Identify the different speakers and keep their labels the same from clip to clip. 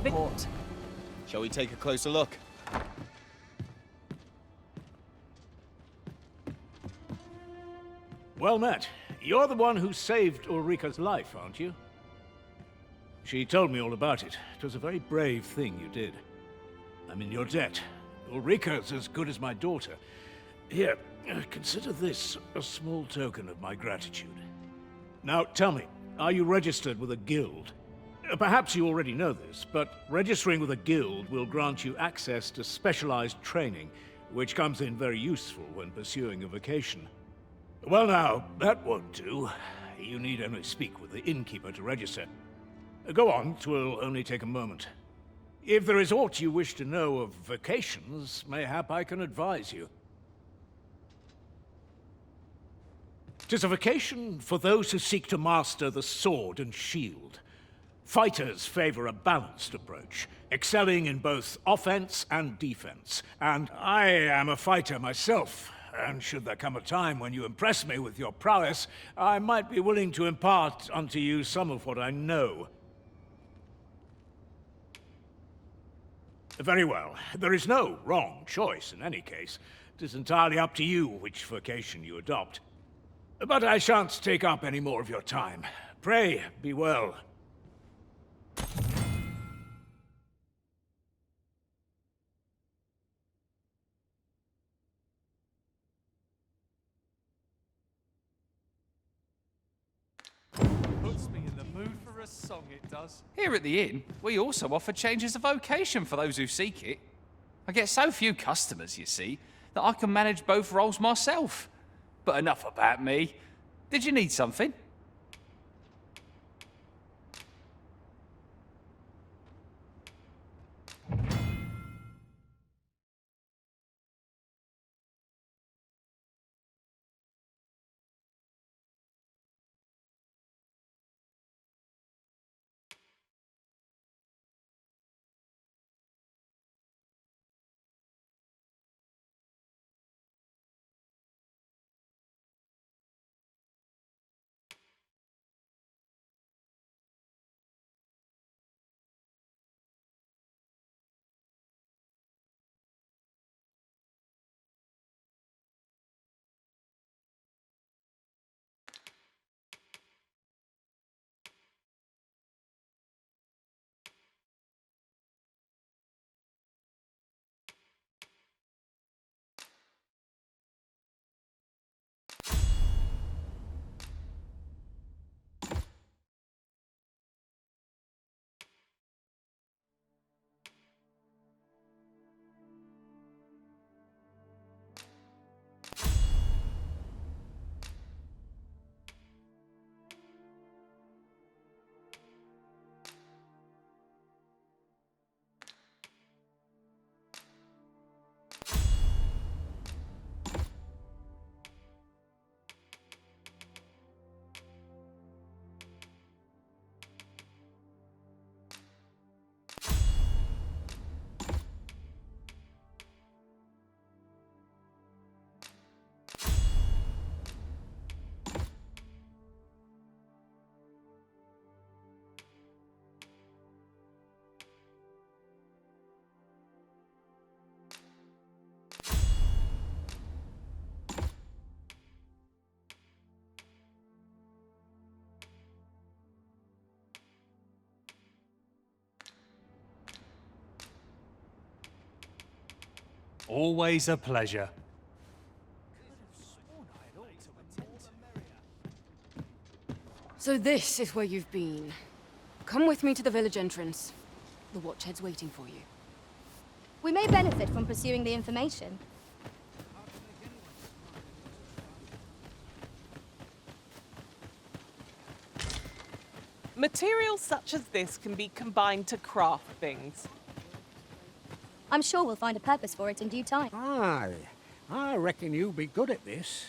Speaker 1: report.
Speaker 2: Shall we take a closer look?
Speaker 3: Well met. You're the one who saved Ulrika's life, aren't you? She told me all about it. It was a very brave thing you did. I'm in your debt. Ulrika's as good as my daughter. Here, consider this a small token of my gratitude. Now, tell me, are you registered with a guild? Perhaps you already know this, but registering with a guild will grant you access to specialized training, which comes in very useful when pursuing a vocation. Well now, that won't do. You need only speak with the innkeeper to register. Go on, 'twill only take a moment. If there is aught you wish to know of vocations, mayhap I can advise you. 'Tis a vocation for those who seek to master the sword and shield. Fighters favor a balanced approach, excelling in both offense and defense. And I am a fighter myself, and should there come a time when you impress me with your prowess, I might be willing to impart unto you some of what I know. Very well. There is no wrong choice in any case. It is entirely up to you which vocation you adopt. But I shan't take up any more of your time. Pray, be well.
Speaker 4: Puts me in the mood for a song, it does.
Speaker 5: Here at the inn, we also offer changes of vocation for those who seek it. I get so few customers, you see, that I can manage both roles myself. But enough about me. Did you need something?
Speaker 4: Always a pleasure.
Speaker 1: So this is where you've been. Come with me to the village entrance. The watchhead's waiting for you.
Speaker 6: We may benefit from pursuing the information.
Speaker 7: Materials such as this can be combined to craft things.
Speaker 6: I'm sure we'll find a purpose for it in due time.
Speaker 8: Aye, I reckon you'll be good at this.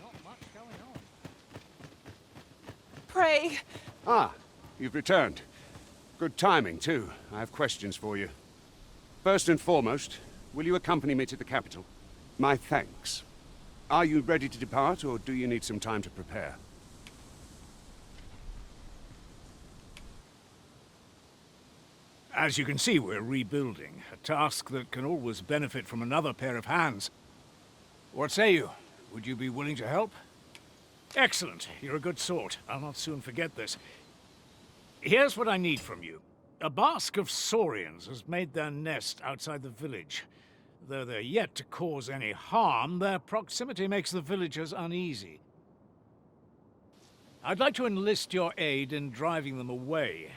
Speaker 8: Not much going on.
Speaker 7: Pray,
Speaker 9: Ah, you've returned. Good timing, too. I have questions for you. First and foremost, will you accompany me to the capital? My thanks. Are you ready to depart, or do you need some time to prepare?
Speaker 3: As you can see, we're rebuilding, a task that can always benefit from another pair of hands. What say you? Would you be willing to help? Excellent. You're a good sort. I'll not soon forget this. Here's what I need from you. A bask of saurians has made their nest outside the village. Though they're yet to cause any harm, their proximity makes the villagers uneasy. I'd like to enlist your aid in driving them away.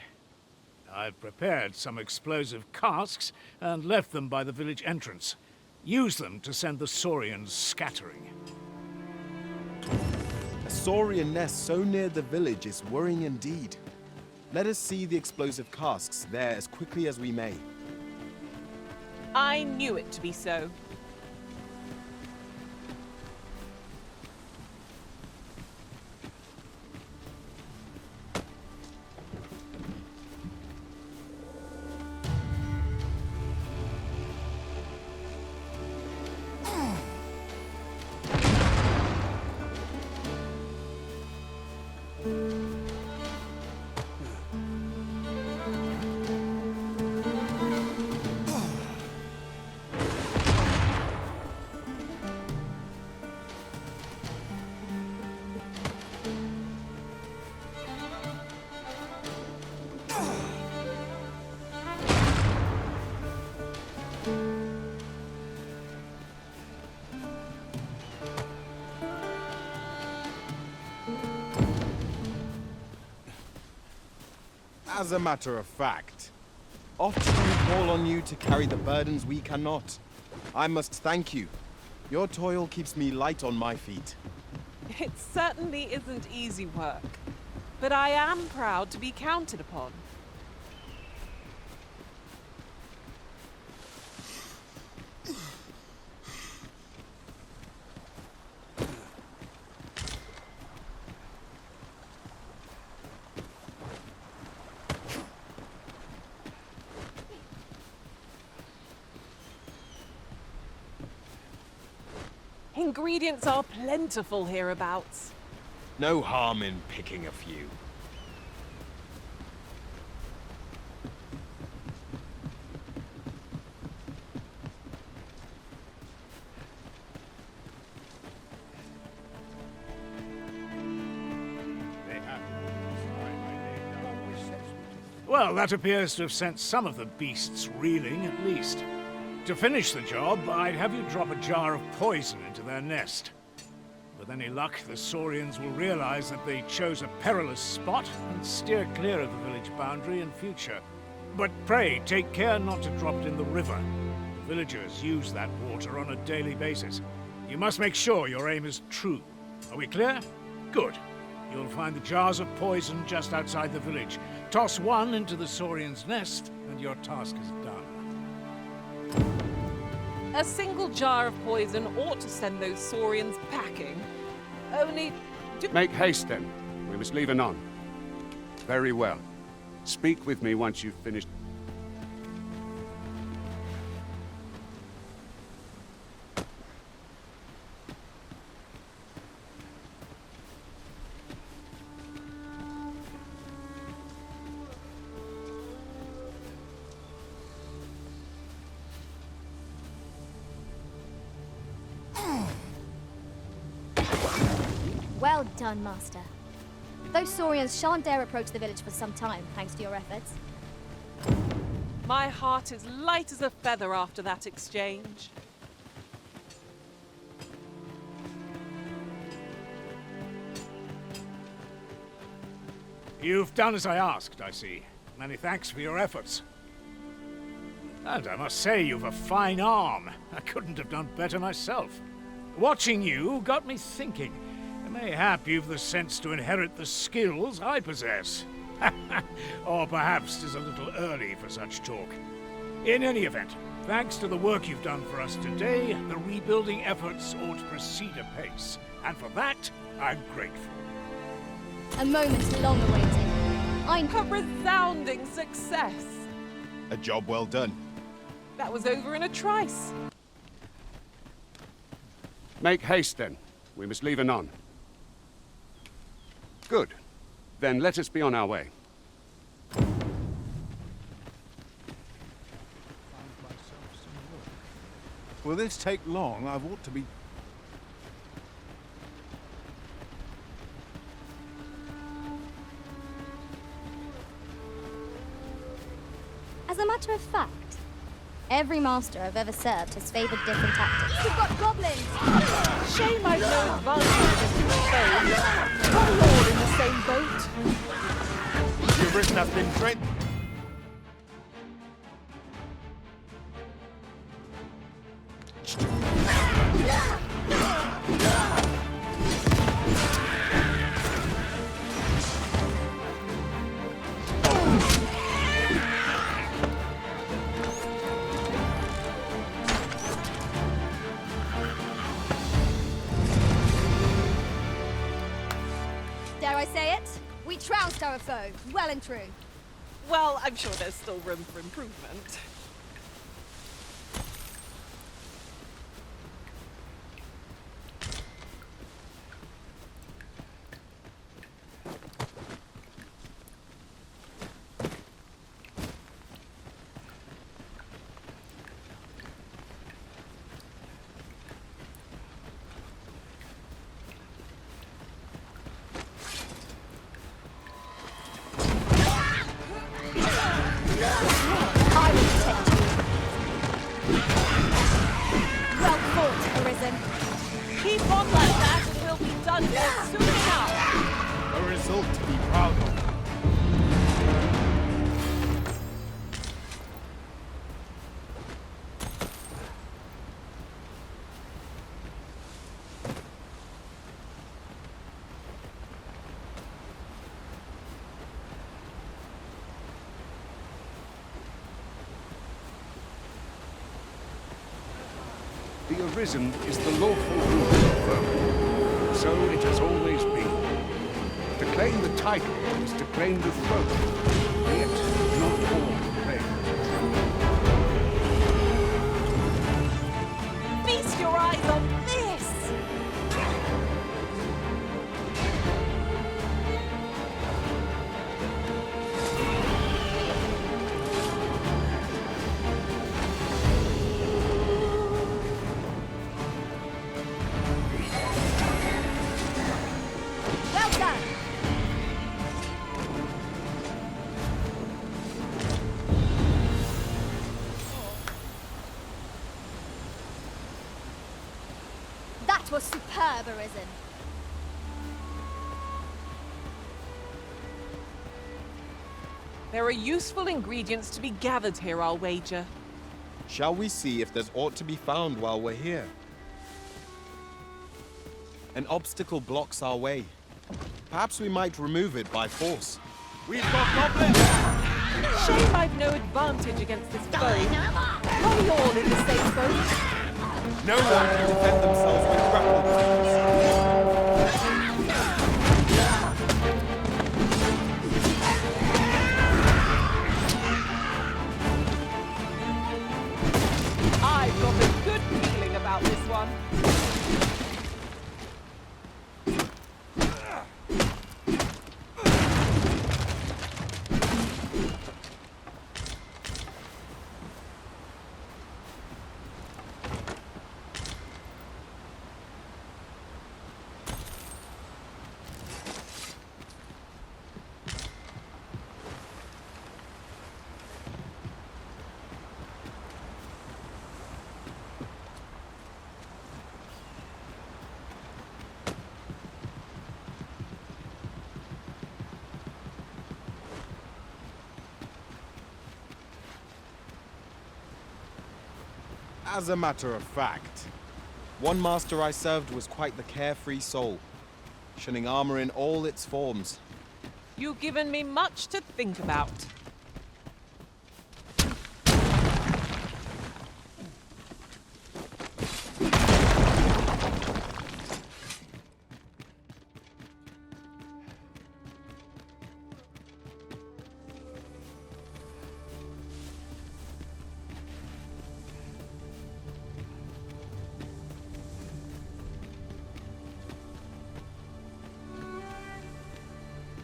Speaker 3: I've prepared some explosive casks and left them by the village entrance. Use them to send the saurians scattering.
Speaker 2: A saurian nest so near the village is worrying indeed. Let us see the explosive casks there as quickly as we may.
Speaker 7: I knew it to be so.
Speaker 2: As a matter of fact, often we call on you to carry the burdens we cannot. I must thank you. Your toil keeps me light on my feet.
Speaker 7: It certainly isn't easy work, but I am proud to be counted upon. Ingredients are plentiful hereabouts.
Speaker 2: No harm in picking a few.
Speaker 3: Well, that appears to have sent some of the beasts reeling, at least. To finish the job, I'd have you drop a jar of poison into their nest. With any luck, the saurians will realize that they chose a perilous spot and steer clear of the village boundary in future. But pray, take care not to drop it in the river. The villagers use that water on a daily basis. You must make sure your aim is true. Are we clear? Good. You'll find the jars of poison just outside the village. Toss one into the saurian's nest, and your task is done.
Speaker 7: A single jar of poison ought to send those saurians packing. Only...
Speaker 9: Make haste, then. We must leave anon. Very well. Speak with me once you've finished.
Speaker 6: Well done, Master. Those saurians shan't dare approach the village for some time, thanks to your efforts.
Speaker 7: My heart is light as a feather after that exchange.
Speaker 3: You've done as I asked, I see. Many thanks for your efforts. And I must say, you've a fine arm. I couldn't have done better myself. Watching you got me thinking. Mayhap you've the sense to inherit the skills I possess. Or perhaps 'tis a little early for such talk. In any event, thanks to the work you've done for us today, the rebuilding efforts ought to proceed apace. And for that, I'm grateful.
Speaker 6: A moment long awaited.
Speaker 7: A resounding success.
Speaker 2: A job well done.
Speaker 7: That was over in a trice.
Speaker 9: Make haste, then. We must leave anon. Good. Then let us be on our way.
Speaker 10: Will this take long? I've ought to be...
Speaker 6: As a matter of fact, every master I've ever served has favored different tactics. We've got goblins!
Speaker 7: Shame I've no advantage against this foe. Are we all in the same boat?
Speaker 2: Your risen has been trained.
Speaker 6: Dare I say it? We trounced our foe, well and true.
Speaker 7: Well, I'm sure there's still room for improvement.
Speaker 6: I will protect you. Well fought, Arisen.
Speaker 7: Keep on like that and we'll be done here soon enough.
Speaker 2: A result to be proud of.
Speaker 9: The Arisen is the lawful ruler of Rome. So it has always been. To claim the title is to claim the throne. Yet not all claim.
Speaker 7: Feast your eyes on this!
Speaker 6: Well done! That was superb, Arisen.
Speaker 7: There are useful ingredients to be gathered here, I'll wager.
Speaker 2: Shall we see if there's aught to be found while we're here? An obstacle blocks our way. Perhaps we might remove it by force. We've got goblins!
Speaker 7: Shame I've no advantage against this foe. Are we all in the same boat?
Speaker 2: No one can defend themselves with grapple guns.
Speaker 7: I've got a good feeling about this one.
Speaker 2: As a matter of fact, one master I served was quite the carefree soul, shunning armor in all its forms.
Speaker 7: You've given me much to think about.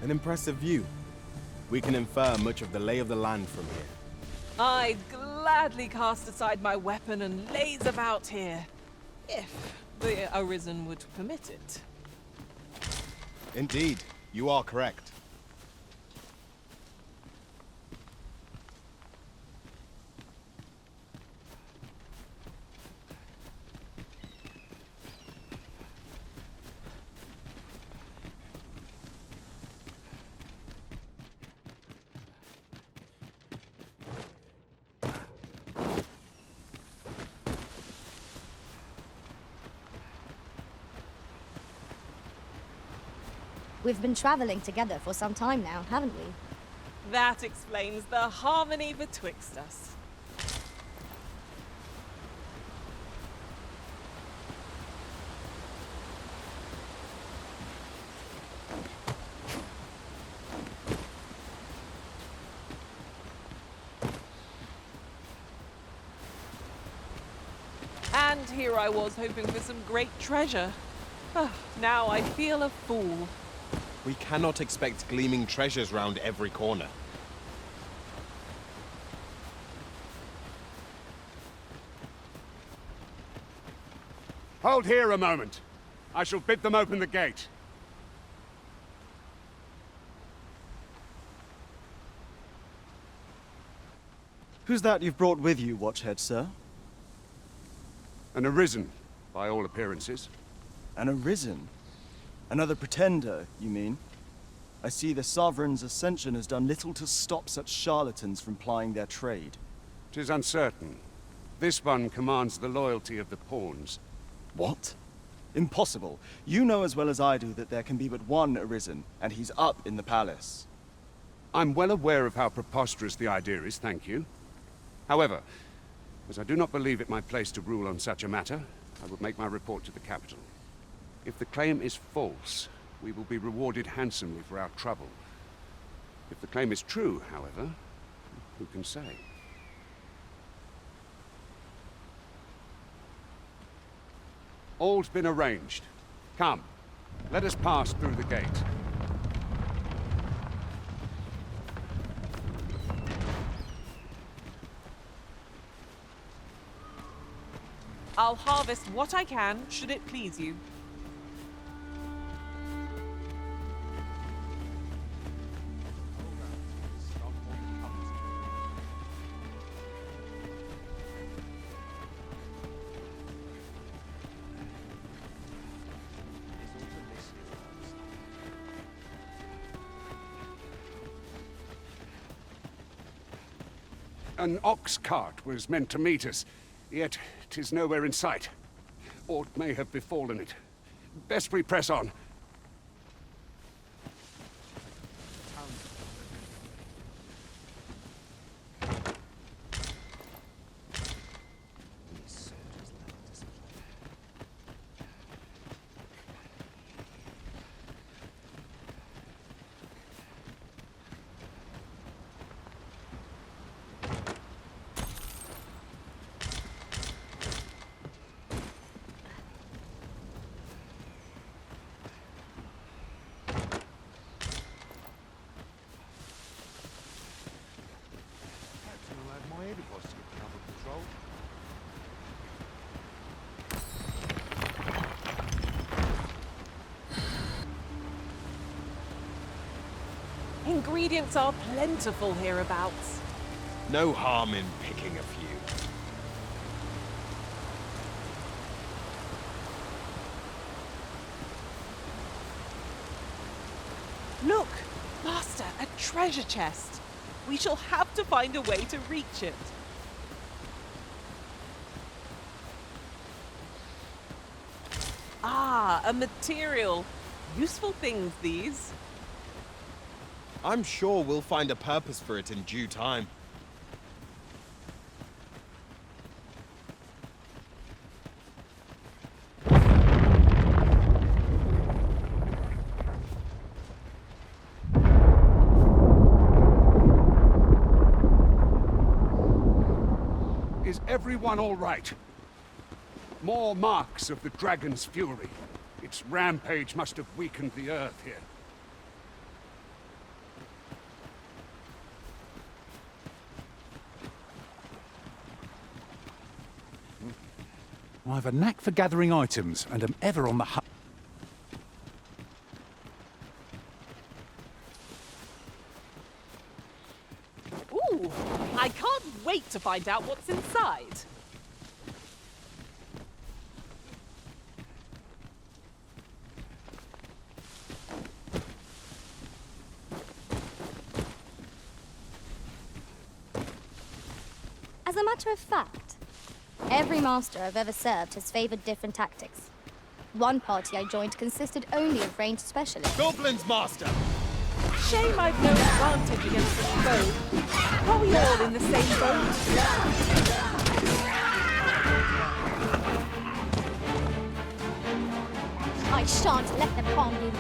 Speaker 2: An impressive view. We can infer much of the lay of the land from here.
Speaker 7: I'd gladly gladly cast aside my weapon and laze about here, if the Arisen would permit it.
Speaker 2: Indeed, you are correct.
Speaker 6: We've been traveling together for some time now, haven't we?
Speaker 7: That explains the harmony betwixt us. And here I was hoping for some great treasure. Ah, now I feel a fool.
Speaker 2: We cannot expect gleaming treasures round every corner.
Speaker 9: Hold here a moment. I shall bid them open the gate.
Speaker 11: Who's that you've brought with you, Watchhead, sir?
Speaker 9: An Arisen, by all appearances.
Speaker 11: An Arisen? Another pretender, you mean? I see the Sovereign's ascension has done little to stop such charlatans from plying their trade.
Speaker 9: 'Tis uncertain. This one commands the loyalty of the pawns.
Speaker 11: What? Impossible. You know as well as I do that there can be but one Arisen, and he's up in the palace.
Speaker 9: I'm well aware of how preposterous the idea is, thank you. However, as I do not believe it my place to rule on such a matter, I will make my report to the capital. If the claim is false, we will be rewarded handsomely for our trouble. If the claim is true, however, who can say? All's been arranged. Come, let us pass through the gate.
Speaker 7: I'll harvest what I can, should it please you.
Speaker 9: An ox cart was meant to meet us, yet 'tis nowhere in sight. Aught may have befallen it. Best we press on.
Speaker 7: Ingredients are plentiful hereabouts.
Speaker 2: No harm in picking a few.
Speaker 7: Look, Master, a treasure chest. We shall have to find a way to reach it. Ah, a material. Useful things, these.
Speaker 2: I'm sure we'll find a purpose for it in due time.
Speaker 9: Is everyone all right? More marks of the dragon's fury. Its rampage must have weakened the earth here.
Speaker 10: I have a knack for gathering items and am ever on the hunt.
Speaker 7: Ooh, I can't wait to find out what's inside.
Speaker 6: As a matter of fact, every master I've ever served has favored different tactics. One party I joined consisted only of ranged specialists.
Speaker 2: Goblins, master!
Speaker 7: Shame I've no advantage against this foe. Are we all in the same boat?
Speaker 6: I shan't let them harm you.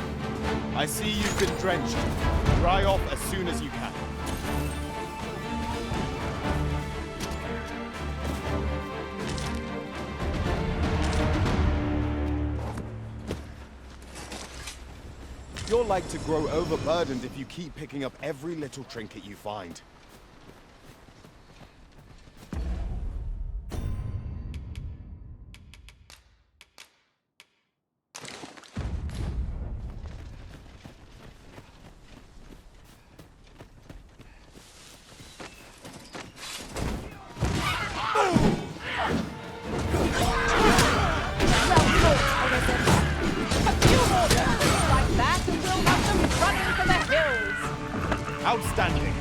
Speaker 2: I see you've been drenched. Dry off as soon as you can. You're like to grow overburdened if you keep picking up every little trinket you find. Outstanding.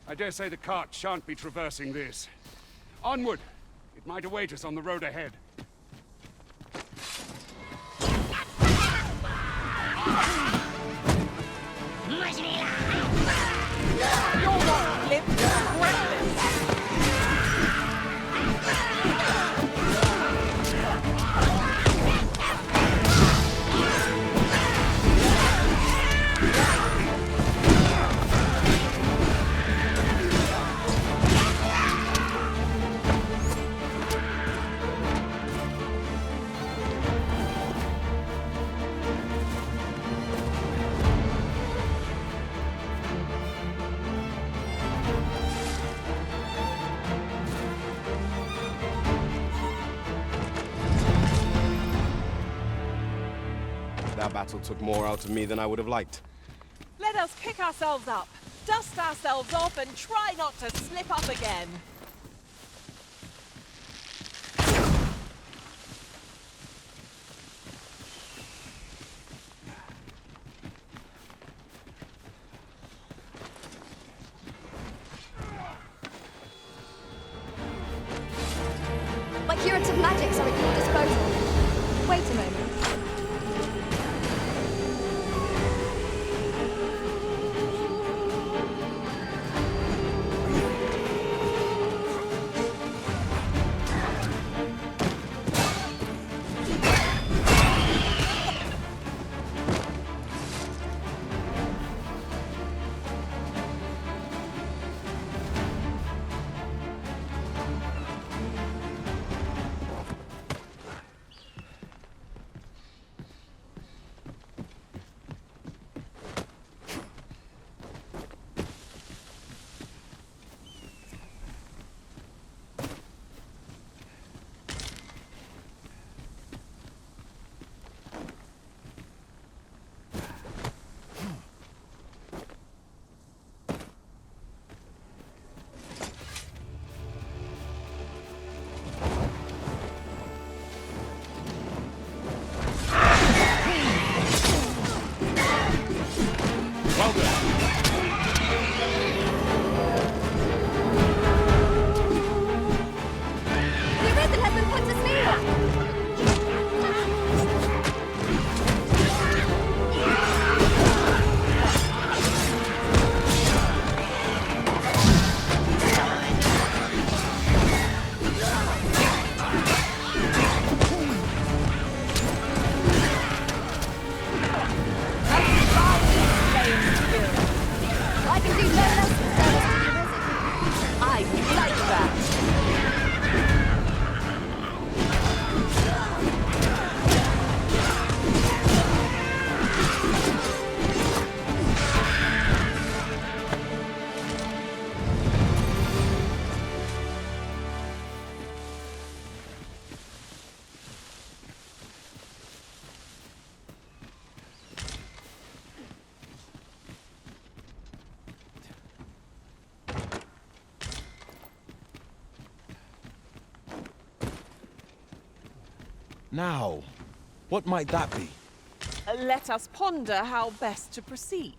Speaker 9: I dare say the cart shan't be traversing this. Onward! It might await us on the road ahead.
Speaker 7: You're not limp, reckless.
Speaker 2: That battle took more out of me than I would have liked.
Speaker 7: Let us pick ourselves up, dust ourselves off, and try not to slip up again.
Speaker 6: My curative magics are at your disposal. Wait a moment.
Speaker 2: Now, what might that be?
Speaker 7: Let us ponder how best to proceed.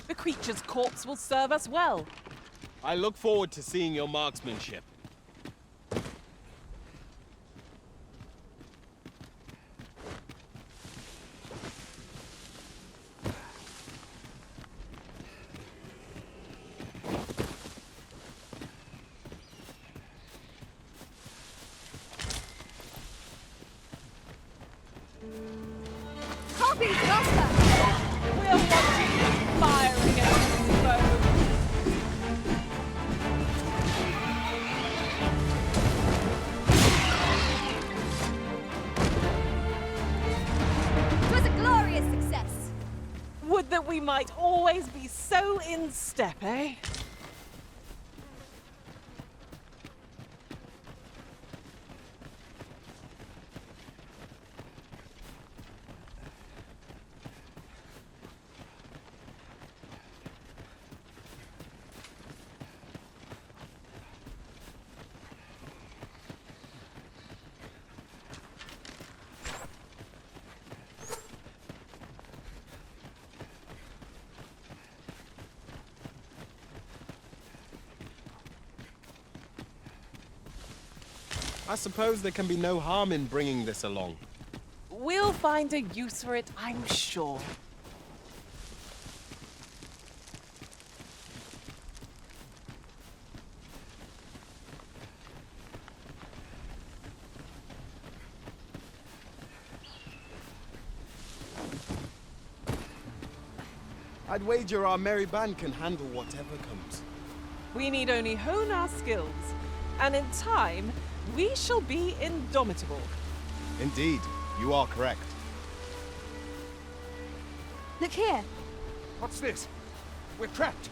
Speaker 7: The creature's corpse will serve us well.
Speaker 2: I look forward to seeing your marksmanship.
Speaker 6: Copy, Master!
Speaker 7: We're watching firing at this bow.
Speaker 6: It was a glorious success.
Speaker 7: Would that we might always be so in step, eh?
Speaker 2: I suppose there can be no harm in bringing this along.
Speaker 7: We'll find a use for it, I'm sure.
Speaker 2: I'd wager our merry band can handle whatever comes.
Speaker 7: We need only hone our skills, and in time, we shall be indomitable.
Speaker 2: Indeed, you are correct.
Speaker 6: Look here.
Speaker 9: What's this? We're trapped.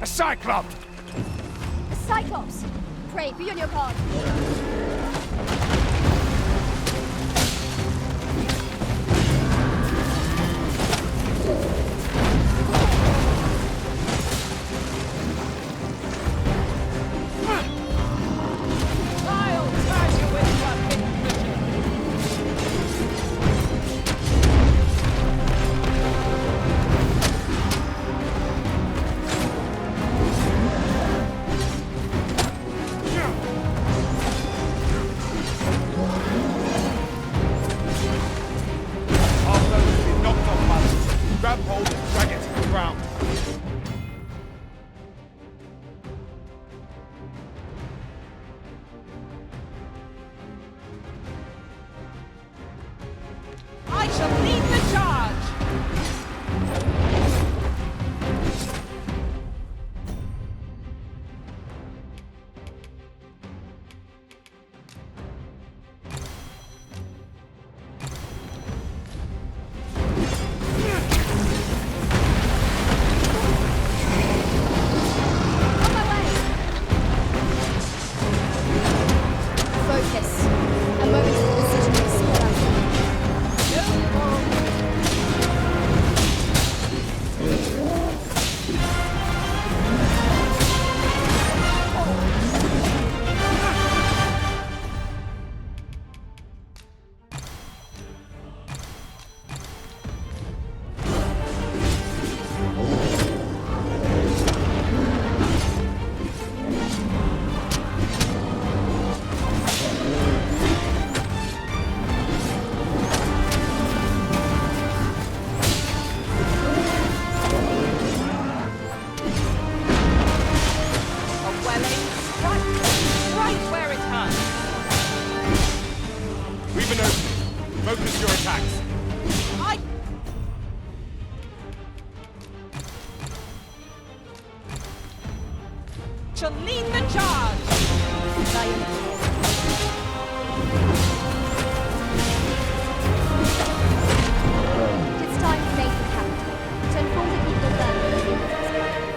Speaker 9: A Cyclops!
Speaker 6: A Cyclops! Pray, be on your guard.
Speaker 7: I'll turn you into a pin
Speaker 2: Grab hold and drag it to the ground.
Speaker 7: I shall lead the charge!
Speaker 6: Focus. A moment of decision is spell out. Right where it hurts.
Speaker 2: We've an opening. Focus your attacks.
Speaker 7: I shall lead the charge.